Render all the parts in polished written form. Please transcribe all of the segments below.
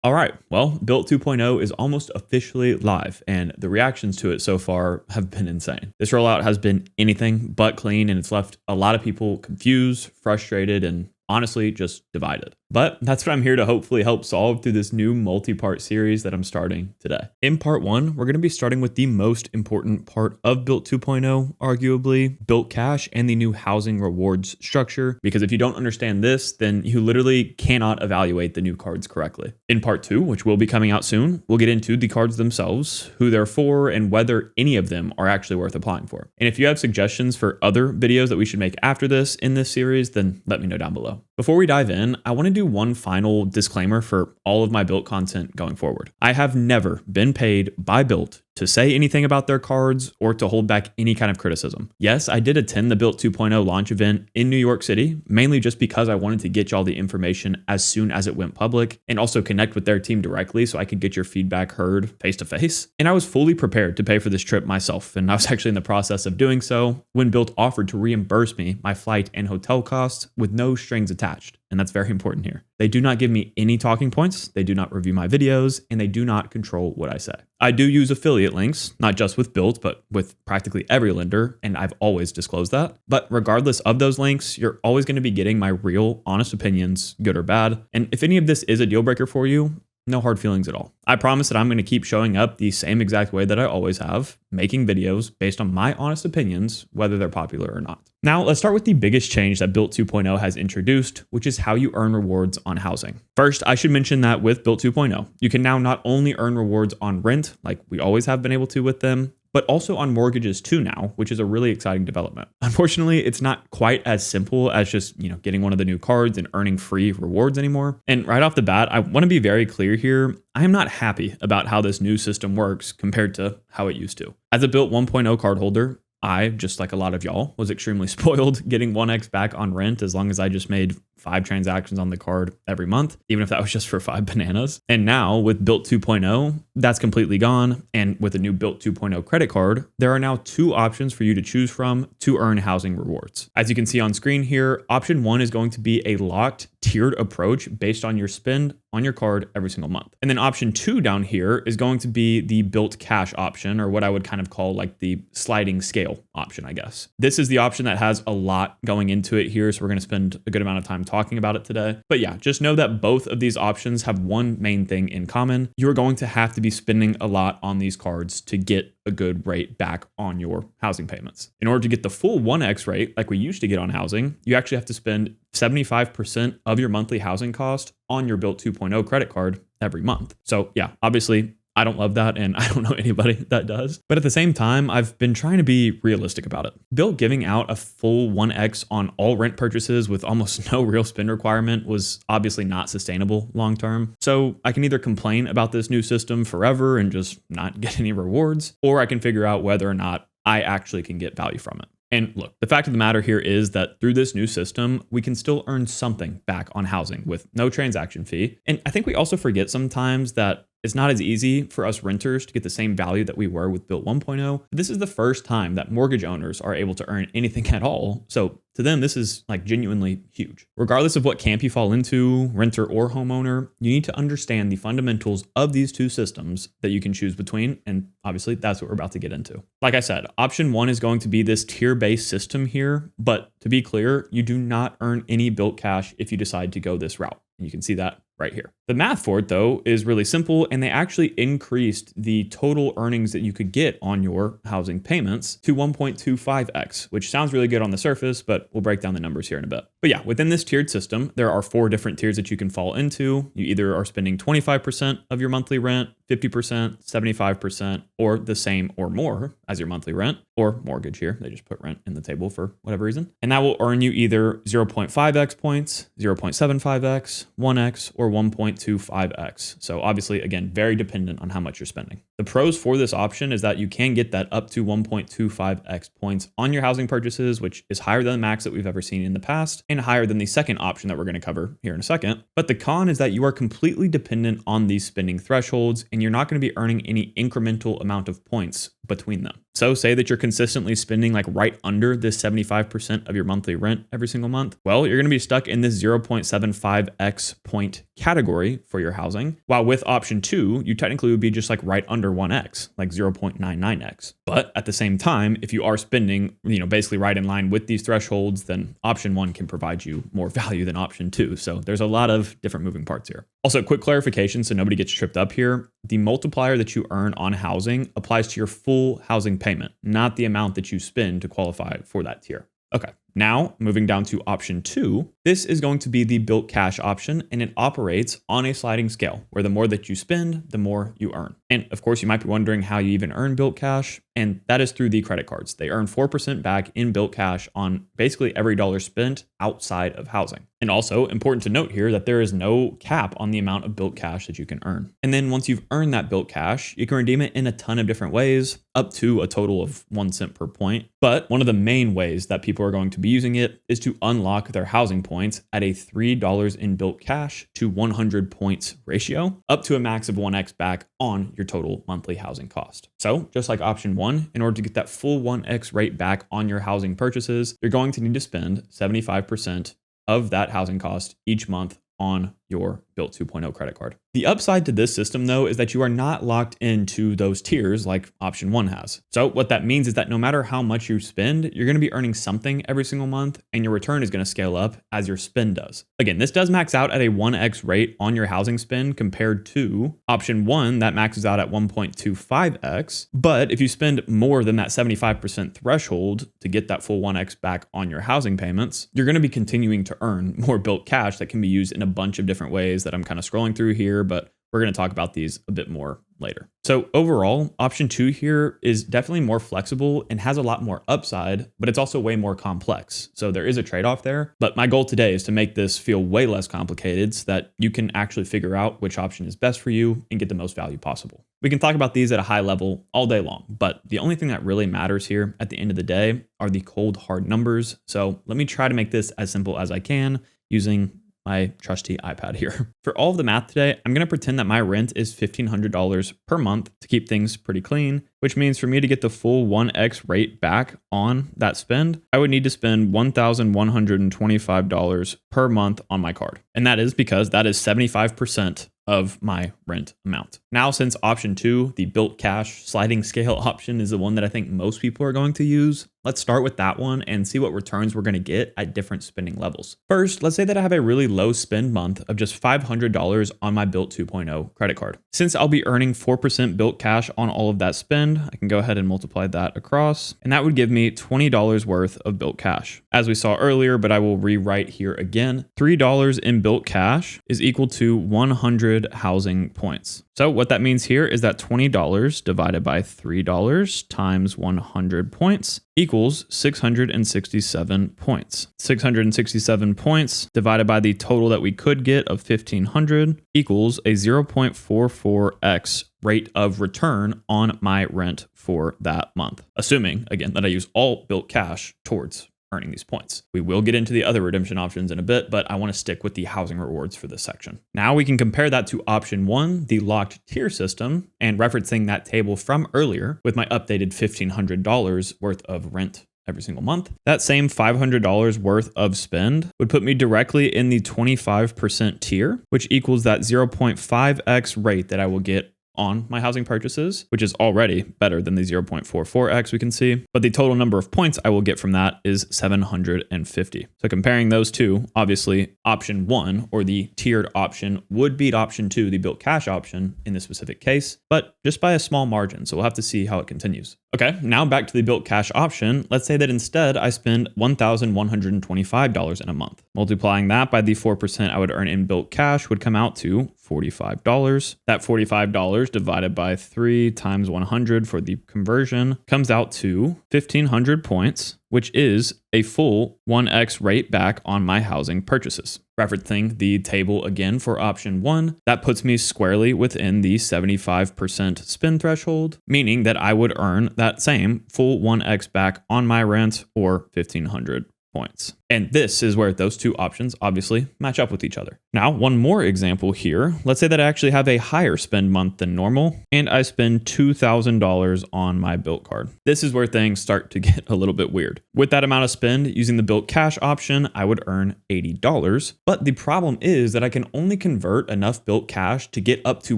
All right, well, Bilt 2.0 is almost officially live, and the reactions to it so far have been insane. This rollout has been anything but clean, and it's left a lot of people confused, frustrated, and honestly just divided. But that's what I'm here to hopefully help solve through this new multi-part series that I'm starting today. In part one, we're going to be starting with the most important part of Bilt 2.0, arguably, Bilt Cash and the new housing rewards structure. Because if you don't understand this, then you literally cannot evaluate the new cards correctly. In part two, which will be coming out soon, we'll get into the cards themselves, who they're for, and whether any of them are actually worth applying for. And if you have suggestions for other videos that we should make after this in this series, then let me know down below. Before we dive in, I want to do one final disclaimer for all of my Bilt content going forward. I have never been paid by Bilt to say anything about their cards or to hold back any kind of criticism. Yes, I did attend the Bilt 2.0 launch event in New York City, mainly just because I wanted to get y'all the information as soon as it went public and also connect with their team directly so I could get your feedback heard face to face. And I was fully prepared to pay for this trip myself, and I was actually in the process of doing so when Bilt offered to reimburse me my flight and hotel costs with no strings attached. And that's very important here. They do not give me any talking points, they do not review my videos, and they do not control what I say. I do use affiliate links, not just with Bilt, but with practically every lender, and I've always disclosed that. But regardless of those links, you're always going to be getting my real, honest opinions, good or bad. And if any of this is a deal breaker for you, no hard feelings at all. I promise that I'm going to keep showing up the same exact way that I always have, making videos based on my honest opinions, whether they're popular or not. Now, let's start with the biggest change that Bilt 2.0 has introduced, which is how you earn rewards on housing. First, I should mention that with Bilt 2.0, you can now not only earn rewards on rent, like we always have been able to with them, but also on mortgages too now, which is a really exciting development. Unfortunately, it's not quite as simple as just, getting one of the new cards and earning free rewards anymore. And right off the bat, I want to be very clear here. I am not happy about how this new system works compared to how it used to. As a Bilt 1.0 cardholder, I, just like a lot of y'all, was extremely spoiled getting 1x back on rent as long as I just made 5 transactions on the card every month, even if that was just for 5 bananas. And now with Bilt 2.0, that's completely gone. And with a new Bilt 2.0 credit card, there are now 2 options for you to choose from to earn housing rewards. As you can see on screen here, option 1 is going to be a locked tiered approach based on your spend on your card every single month. And then option 2 down here is going to be the Bilt Cash option, or what I would kind of call like the sliding scale option, I guess. This is the option that has a lot going into it here, so we're going to spend a good amount of time talking about it today. But yeah, just know that both of these options have one main thing in common. You're going to have to be spending a lot on these cards to get a good rate back on your housing payments. In order to get the full 1x rate like we used to get on housing, you actually have to spend 75% of your monthly housing cost on your Bilt 2.0 credit card every month. So yeah, obviously I don't love that, and I don't know anybody that does. But at the same time, I've been trying to be realistic about it. Bilt giving out a full 1x on all rent purchases with almost no real spend requirement was obviously not sustainable long term. So I can either complain about this new system forever and just not get any rewards, or I can figure out whether or not I actually can get value from it. And look, the fact of the matter here is that through this new system, we can still earn something back on housing with no transaction fee. And I think we also forget sometimes that it's not as easy for us renters to get the same value that we were with Bilt 1.0. This is the first time that mortgage owners are able to earn anything at all. So to them, this is like genuinely huge. Regardless of what camp you fall into, renter or homeowner, you need to understand the fundamentals of these two systems that you can choose between. And obviously that's what we're about to get into. Like I said, option 1 is going to be this tier-based system here. But to be clear, you do not earn any Bilt Cash if you decide to go this route. And you can see that right here. The math for it, though, is really simple, and they actually increased the total earnings that you could get on your housing payments to 1.25x, which sounds really good on the surface, but we'll break down the numbers here in a bit. But yeah, within this tiered system, there are 4 different tiers that you can fall into. You either are spending 25% of your monthly rent, 50%, 75%, or the same or more as your monthly rent, or mortgage here. They just put rent in the table for whatever reason. And that will earn you either 0.5x points, 0.75x, 1x, or 1.25x. So obviously, again, very dependent on how much you're spending. The pros for this option is that you can get that up to 1.25x points on your housing purchases, which is higher than the max that we've ever seen in the past and higher than the second option that we're going to cover here in a second. But the con is that you are completely dependent on these spending thresholds, and you're not going to be earning any incremental amount of points between them. So say that you're consistently spending like right under this 75% of your monthly rent every single month. Well, you're going to be stuck in this 0.75x point category for your housing. While with option 2, you technically would be just like right under 1x, like 0.99x. But at the same time, if you are spending, basically right in line with these thresholds, then option 1 can provide you more value than option 2. So there's a lot of different moving parts here. Also, quick clarification so nobody gets tripped up here. The multiplier that you earn on housing applies to your full housing payment, not the amount that you spend to qualify for that tier. Okay, now moving down to option 2, this is going to be the Bilt Cash option, and it operates on a sliding scale where the more that you spend, the more you earn. And of course, you might be wondering how you even earn Bilt Cash, and that is through the credit cards. They earn 4% back in Bilt Cash on basically every dollar spent outside of housing. And also important to note here that there is no cap on the amount of Bilt Cash that you can earn. And then once you've earned that Bilt Cash, you can redeem it in a ton of different ways, up to a total of 1 cent per point. But one of the main ways that people are going to be using it is to unlock their housing points at a $3 in Bilt Cash to 100 points ratio, up to a max of 1x back on your total monthly housing cost. So just like option 1, in order to get that full 1x rate back on your housing purchases, you're going to need to spend 75% of that housing cost each month on your Bilt 2.0 credit card. The upside to this system, though, is that you are not locked into those tiers like option 1 has. So what that means is that no matter how much you spend, you're going to be earning something every single month, and your return is going to scale up as your spend does. Again, this does max out at a 1x rate on your housing spend compared to option 1 that maxes out at 1.25x. But if you spend more than that 75% threshold to get that full 1x back on your housing payments, you're going to be continuing to earn more Bilt Cash that can be used in a bunch of different ways that I'm kind of scrolling through here, but we're going to talk about these a bit more later. So overall, option 2 here is definitely more flexible and has a lot more upside, but it's also way more complex. So there is a trade-off there, but my goal today is to make this feel way less complicated so that you can actually figure out which option is best for you and get the most value possible. We can talk about these at a high level all day long, but the only thing that really matters here at the end of the day are the cold hard numbers. So let me try to make this as simple as I can using my trusty iPad here. For all of the math today, I'm going to pretend that my rent is $1,500 per month to keep things pretty clean, which means for me to get the full 1x rate back on that spend, I would need to spend $1,125 per month on my card. And that is because that is 75% of my rent amount. Now, since option 2, the Bilt Cash sliding scale option, is the one that I think most people are going to use, let's start with that one and see what returns we're going to get at different spending levels. First, let's say that I have a really low spend month of just $500 on my Bilt 2.0 credit card. Since I'll be earning 4% Bilt Cash on all of that spend, I can go ahead and multiply that across, and that would give me $20 worth of Bilt Cash. As we saw earlier, but I will rewrite here again, $3 in Bilt Cash is equal to 100 housing points. So what that means here is that $20 divided by $3 times 100 points equals 667 points. 667 points divided by the total that we could get of 1,500 equals a 0.44x rate of return on my rent for that month. Assuming, again, that I use all Bilt Cash towards earning these points. We will get into the other redemption options in a bit, but I want to stick with the housing rewards for this section. Now we can compare that to option 1, the locked tier system, and referencing that table from earlier with my updated $1,500 worth of rent every single month. That same $500 worth of spend would put me directly in the 25% tier, which equals that 0.5x rate that I will get on my housing purchases, which is already better than the 0.44x we can see. But the total number of points I will get from that is 750. So comparing those two, obviously option 1 or the tiered option would beat option 2, the Bilt Cash option in this specific case, but just by a small margin. So we'll have to see how it continues. Okay, now back to the Bilt Cash option. Let's say that instead I spend $1,125 in a month. Multiplying that by the 4% I would earn in Bilt Cash would come out to $45. That $45 divided by 3 times 100 for the conversion comes out to 1,500 points, which is a full 1x rate back on my housing purchases. Referencing the table again for option 1, that puts me squarely within the 75% spend threshold, meaning that I would earn that same full 1x back on my rent or 1,500 points. And this is where those two options obviously match up with each other. Now, one more example here. Let's say that I actually have a higher spend month than normal, and I spend $2,000 on my Bilt card. This is where things start to get a little bit weird. With that amount of spend, using the Bilt Cash option, I would earn $80. But the problem is that I can only convert enough Bilt Cash to get up to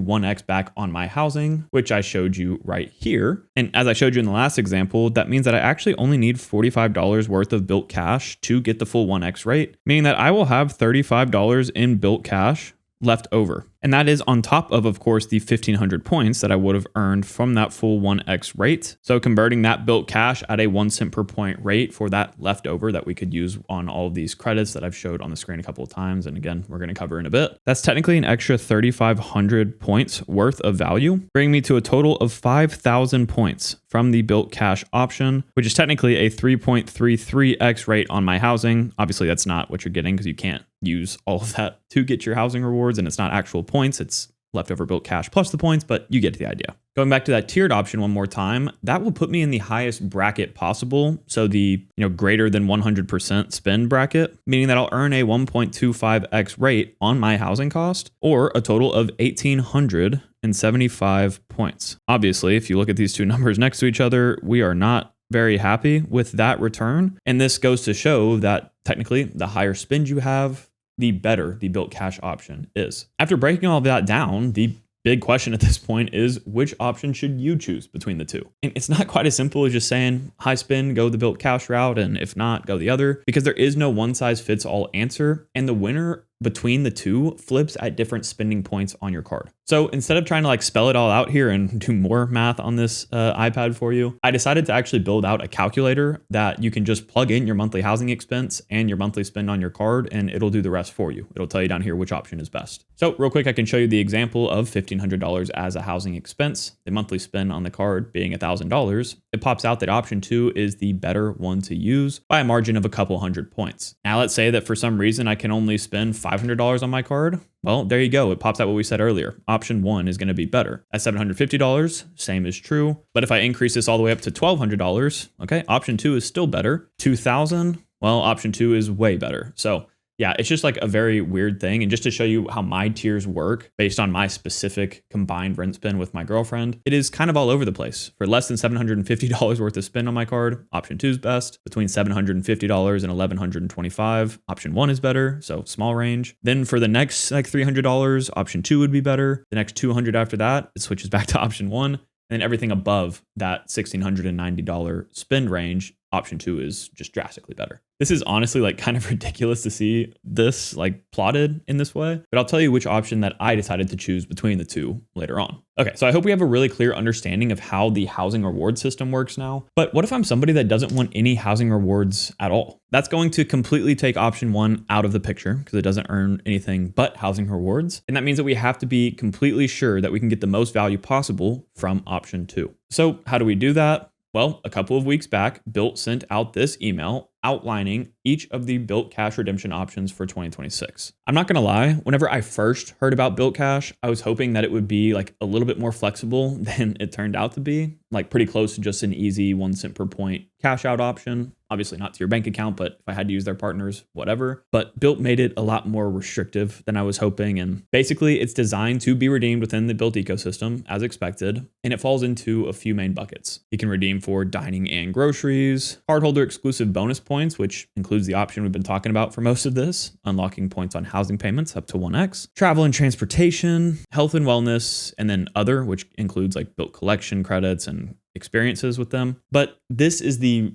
1x back on my housing, which I showed you right here. And as I showed you in the last example, that means that I actually only need $45 worth of Bilt Cash to get the full 1x rate, meaning that I will have $35 in Bilt Cash left over. And that is on top of course, the 1,500 points that I would have earned from that full 1x rate. So converting that Bilt Cash at a 1 cent per point rate for that leftover that we could use on all of these credits that I've showed on the screen a couple of times. And again, we're going to cover in a bit. That's technically an extra 3,500 points worth of value, bringing me to a total of 5,000 points from the Bilt Cash option, which is technically a 3.33x rate on my housing. Obviously, that's not what you're getting because you can't use all of that to get your housing rewards, and it's not actual points, it's leftover Bilt Cash plus the points, but you get the idea. Going back to that tiered option one more time, that will put me in the highest bracket possible. So the greater than 100% spend bracket, meaning that I'll earn a 1.25x rate on my housing cost, or a total of 1,875 points. Obviously, if you look at these two numbers next to each other, we are not very happy with that return. And this goes to show that technically the higher spend you have, the better the Bilt Cash option is. After breaking all of that down, the big question at this point is, which option should you choose between the two? And it's not quite as simple as just saying high spend, go the Bilt Cash route, and if not, go the other, because there is no one size fits all answer. And the winner between the two flips at different spending points on your card. So instead of trying to spell it all out here and do more math on this iPad for you, I decided to actually build out a calculator that you can just plug in your monthly housing expense and your monthly spend on your card, and it'll do the rest for you. It'll tell you down here which option is best. So real quick, I can show you the example of $1,500 as a housing expense, the monthly spend on the card being $1,000. It pops out that option 2 is the better one to use by a margin of a couple hundred points. Now let's say that for some reason I can only spend $500 on my card. Well, there you go. It pops out what we said earlier. Option 1 is going to be better. At $750, same is true. But if I increase this all the way up to $1,200, okay, option 2 is still better. $2,000, well, option 2 is way better. So yeah, it's just a very weird thing. And just to show you how my tiers work based on my specific combined rent spend with my girlfriend, it is kind of all over the place. For less than $750 worth of spend on my card, option 2 is best. Between $750 and $1,125, option 1 is better, so small range. Then for the next $300, option 2 would be better. The next $200 after that, it switches back to option 1. And then everything above that $1,690 spend range, option 2 is just drastically better. This is honestly kind of ridiculous to see this plotted in this way, but I'll tell you which option that I decided to choose between the two later on. Okay, so I hope we have a really clear understanding of how the housing reward system works now. But what if I'm somebody that doesn't want any housing rewards at all? That's going to completely take option 1 out of the picture because it doesn't earn anything but housing rewards. And that means that we have to be completely sure that we can get the most value possible from option 2. So how do we do that? Well, a couple of weeks back, Bilt sent out this email outlining each of the Bilt Cash redemption options for 2026. I'm not going to lie, whenever I first heard about Bilt Cash, I was hoping that it would be a little bit more flexible than it turned out to be, pretty close to just an easy 1 cent per point cash out option. Obviously not to your bank account, but if I had to use their partners, whatever. But Bilt made it a lot more restrictive than I was hoping. And basically it's designed to be redeemed within the Bilt ecosystem as expected. And it falls into a few main buckets. You can redeem for dining and groceries, cardholder exclusive bonus points, which includes the option we've been talking about for most of this, unlocking points on housing payments up to 1x, travel and transportation, health and wellness, and then other, which includes Bilt collection credits and experiences with them. But this is the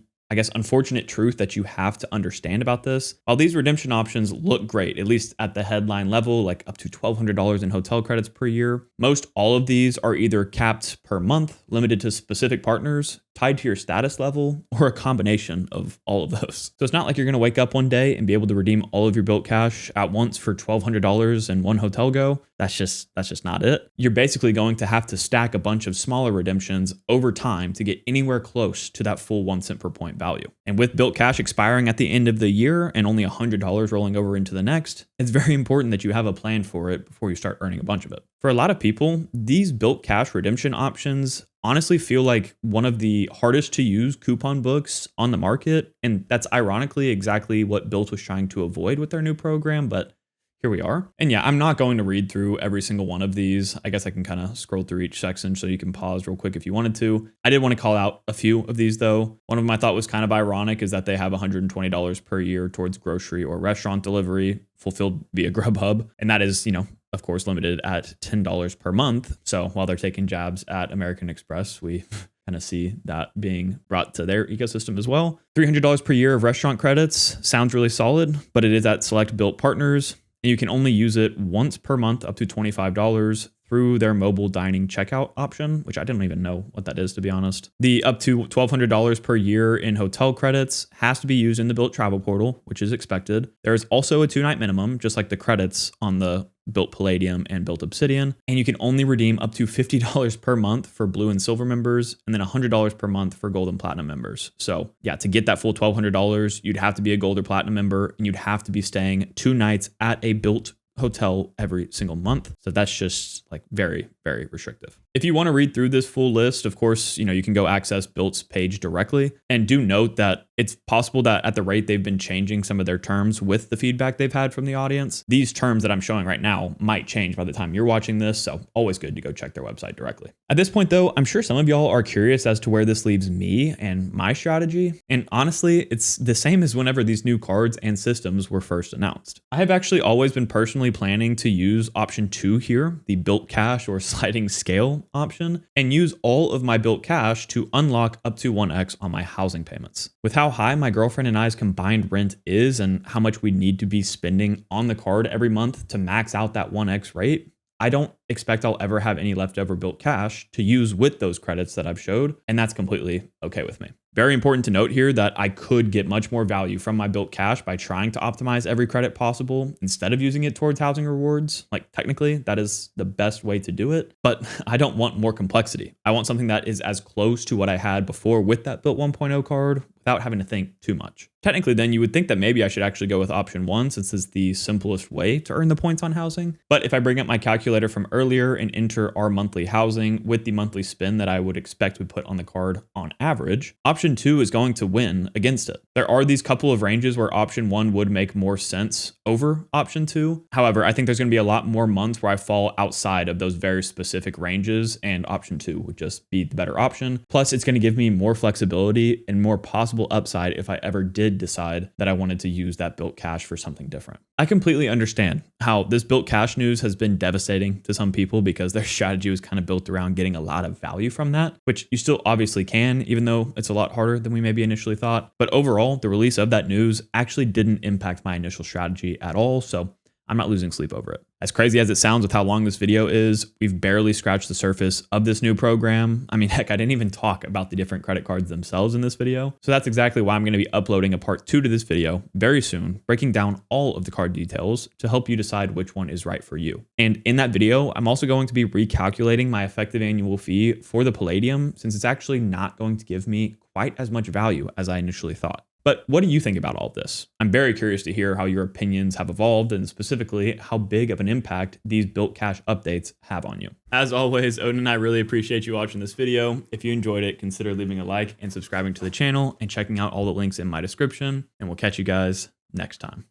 unfortunate truth that you have to understand about this. While these redemption options look great, at least at the headline level, up to $1,200 in hotel credits per year, most all of these are either capped per month, limited to specific partners, tied to your status level, or a combination of all of those. So it's not like you're going to wake up one day and be able to redeem all of your Bilt Cash at once for $1,200 in one hotel go. That's just not it. You're basically going to have to stack a bunch of smaller redemptions over time to get anywhere close to that full 1 cent per point value. And with Bilt Cash expiring at the end of the year and only $100 rolling over into the next, it's very important that you have a plan for it before you start earning a bunch of it. For a lot of people, these Bilt Cash redemption options honestly feel like one of the hardest to use coupon books on the market. And that's ironically exactly what Bilt was trying to avoid with their new program. But here we are. And yeah, I'm not going to read through every single one of these. I guess I can kind of scroll through each section so you can pause real quick if you wanted to. I did want to call out a few of these though. One of them I thought was kind of ironic is that they have $120 per year towards grocery or restaurant delivery fulfilled via Grubhub. And that is, of course, limited at $10 per month. So while they're taking jabs at American Express, we kind of see that being brought to their ecosystem as well. $300 per year of restaurant credits sounds really solid, but it is at select Bilt partners. And you can only use it once per month up to $25 through their mobile dining checkout option, which I didn't even know what that is, to be honest. The up to $1,200 per year in hotel credits has to be used in the Bilt travel portal, which is expected. There is also a 2-night minimum, just like the credits on the Bilt Palladium and Bilt Obsidian. And you can only redeem up to $50 per month for Blue and Silver members, and then $100 per month for Gold and Platinum members. So yeah, to get that full $1,200, you'd have to be a Gold or Platinum member, and you'd have to be staying 2 nights at a Bilt hotel every single month. So that's just like very, very restrictive. If you want to read through this full list, of course, you can go access Bilt's page directly. And do note that it's possible that at the rate they've been changing some of their terms with the feedback they've had from the audience, these terms that I'm showing right now might change by the time you're watching this. So always good to go check their website directly. At this point though, I'm sure some of y'all are curious as to where this leaves me and my strategy. And honestly, it's the same as whenever these new cards and systems were first announced. I have actually always been personally planning to use option 2 here, the Bilt Cash or sliding scale option, and use all of my Bilt Cash to unlock up to 1x on my housing payments. With how high my girlfriend and I's combined rent is and how much we need to be spending on the card every month to max out that 1x rate, I don't expect I'll ever have any leftover Bilt Cash to use with those credits that I've showed, and that's completely okay with me. Very important to note here that I could get much more value from my Bilt Cash by trying to optimize every credit possible instead of using it towards housing rewards. Like technically that is the best way to do it, but I don't want more complexity. I want something that is as close to what I had before with that Bilt 1.0 card without having to think too much. Technically then you would think that maybe I should actually go with option 1 since it's the simplest way to earn the points on housing. But if I bring up my calculator from earlier and enter our monthly housing with the monthly spend that I would expect we put on the card on average, option 2 is going to win against it. There are these couple of ranges where option 1 would make more sense over option 2. However, I think there's going to be a lot more months where I fall outside of those very specific ranges, and option 2 would just be the better option. Plus, it's going to give me more flexibility and more possible upside if I ever did decide that I wanted to use that Bilt Cash for something different. I completely understand how this Bilt Cash news has been devastating to some people because their strategy was kind of built around getting a lot of value from that, which you still obviously can, even though it's a lot harder than we maybe initially thought. But overall, the release of that news actually didn't impact my initial strategy at all, so I'm not losing sleep over it. As crazy as it sounds with how long this video is, we've barely scratched the surface of this new program. I mean, heck, I didn't even talk about the different credit cards themselves in this video. So that's exactly why I'm going to be uploading a part 2 to this video very soon, breaking down all of the card details to help you decide which one is right for you. And in that video, I'm also going to be recalculating my effective annual fee for the Palladium since it's actually not going to give me quite as much value as I initially thought. But what do you think about all of this? I'm very curious to hear how your opinions have evolved and specifically how big of an impact these Bilt Cash updates have on you. As always, Odin and I really appreciate you watching this video. If you enjoyed it, consider leaving a like and subscribing to the channel and checking out all the links in my description, and we'll catch you guys next time.